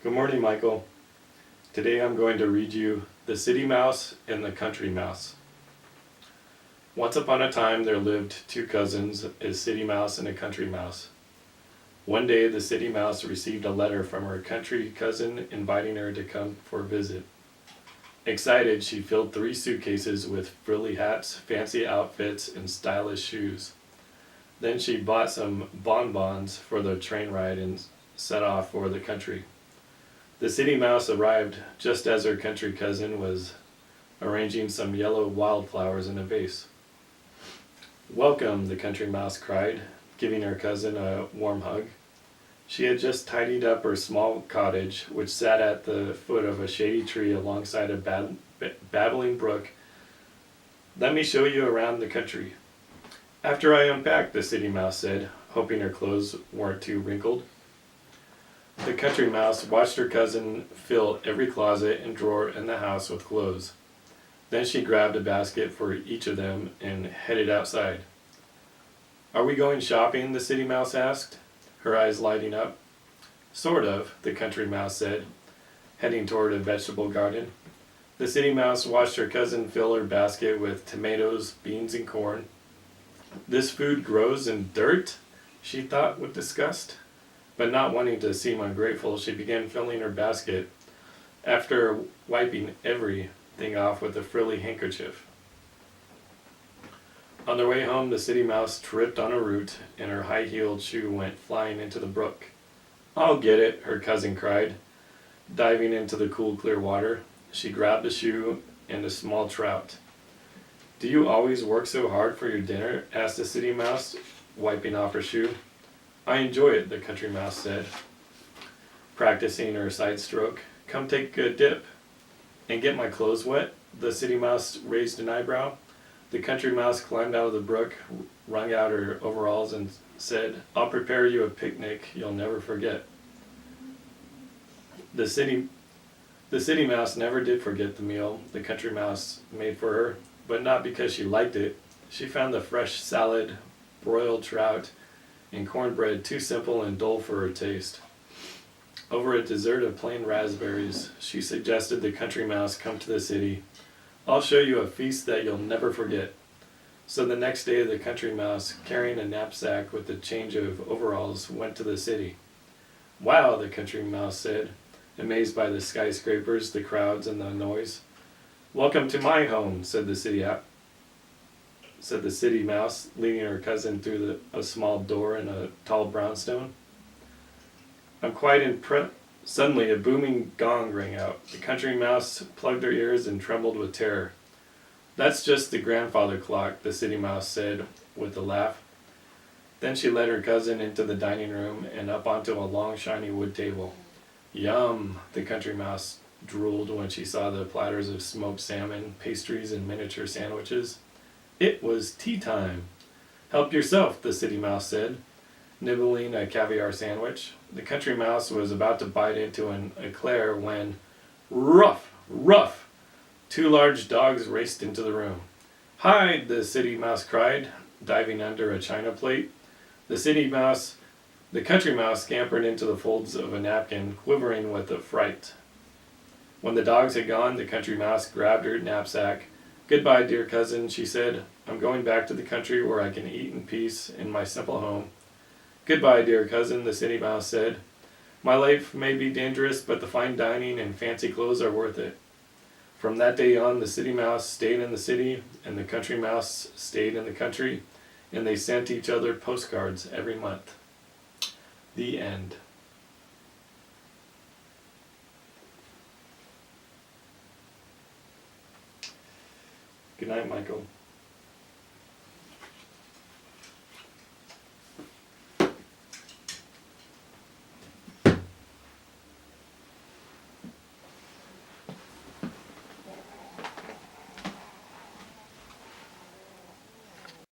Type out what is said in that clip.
Good morning, Michael. Today I'm going to read you The City Mouse and the Country Mouse. Once upon a time there lived two cousins, a city mouse and a country mouse. One day the city mouse received a letter from her country cousin inviting her to come for a visit. Excited, she filled 3 suitcases with frilly hats, fancy outfits, and stylish shoes. Then she bought some bonbons for the train ride and set off for the country. The city mouse arrived just as her country cousin was arranging some yellow wildflowers in a vase. "Welcome," the country mouse cried, giving her cousin a warm hug. She had just tidied up her small cottage, which sat at the foot of a shady tree alongside a babbling brook. "Let me show you around the country." "After I unpack," the city mouse said, hoping her clothes weren't too wrinkled. The country mouse watched her cousin fill every closet and drawer in the house with clothes. Then she grabbed a basket for each of them and headed outside. "Are we going shopping?" the city mouse asked, her eyes lighting up. "Sort of," the country mouse said, heading toward a vegetable garden. The city mouse watched her cousin fill her basket with tomatoes, beans, and corn. "This food grows in dirt?" she thought with disgust. But not wanting to seem ungrateful, she began filling her basket, after wiping everything off with a frilly handkerchief. On their way home, the city mouse tripped on a root, and her high-heeled shoe went flying into the brook. "I'll get it," her cousin cried. Diving into the cool, clear water, she grabbed the shoe and a small trout. "Do you always work so hard for your dinner?" asked the city mouse, wiping off her shoe. "I enjoy it," the country mouse said, practicing her side stroke. "Come take a dip." "And get my clothes wet?" The city mouse raised an eyebrow. The country mouse climbed out of the brook, wrung out her overalls, and said, "I'll prepare you a picnic you'll never forget." The city mouse never did forget the meal the country mouse made for her, but not because she liked it. She found the fresh salad, broiled trout, and cornbread too simple and dull for her taste. Over a dessert of plain raspberries, she suggested the country mouse come to the city. "I'll show you a feast that you'll never forget." So the next day, the country mouse, carrying a knapsack with a change of overalls, went to the city. "Wow," the country mouse said, amazed by the skyscrapers, the crowds, and the noise. "Welcome to my home," said the city mouse, leading her cousin through a small door in a tall brownstone. "I'm quite impressed." Suddenly a booming gong rang out. The country mouse plugged her ears and trembled with terror. "That's just the grandfather clock," the city mouse said with a laugh. Then she led her cousin into the dining room and up onto a long shiny wood table. "Yum," the country mouse drooled when she saw the platters of smoked salmon, pastries, and miniature sandwiches. It was tea time. "Help yourself," the city mouse said, nibbling a caviar sandwich. The country mouse was about to bite into an eclair when, ruff, ruff, 2 large dogs raced into the room. "Hide!" the city mouse cried, diving under a china plate. The country mouse scampered into the folds of a napkin, quivering with affright. When the dogs had gone, the country mouse grabbed her knapsack. "Goodbye, dear cousin," she said. "I'm going back to the country where I can eat in peace in my simple home." "Goodbye, dear cousin," the city mouse said. "My life may be dangerous, but the fine dining and fancy clothes are worth it." From that day on, the city mouse stayed in the city, and the country mouse stayed in the country, and they sent each other postcards every month. The end. Good night, Michael.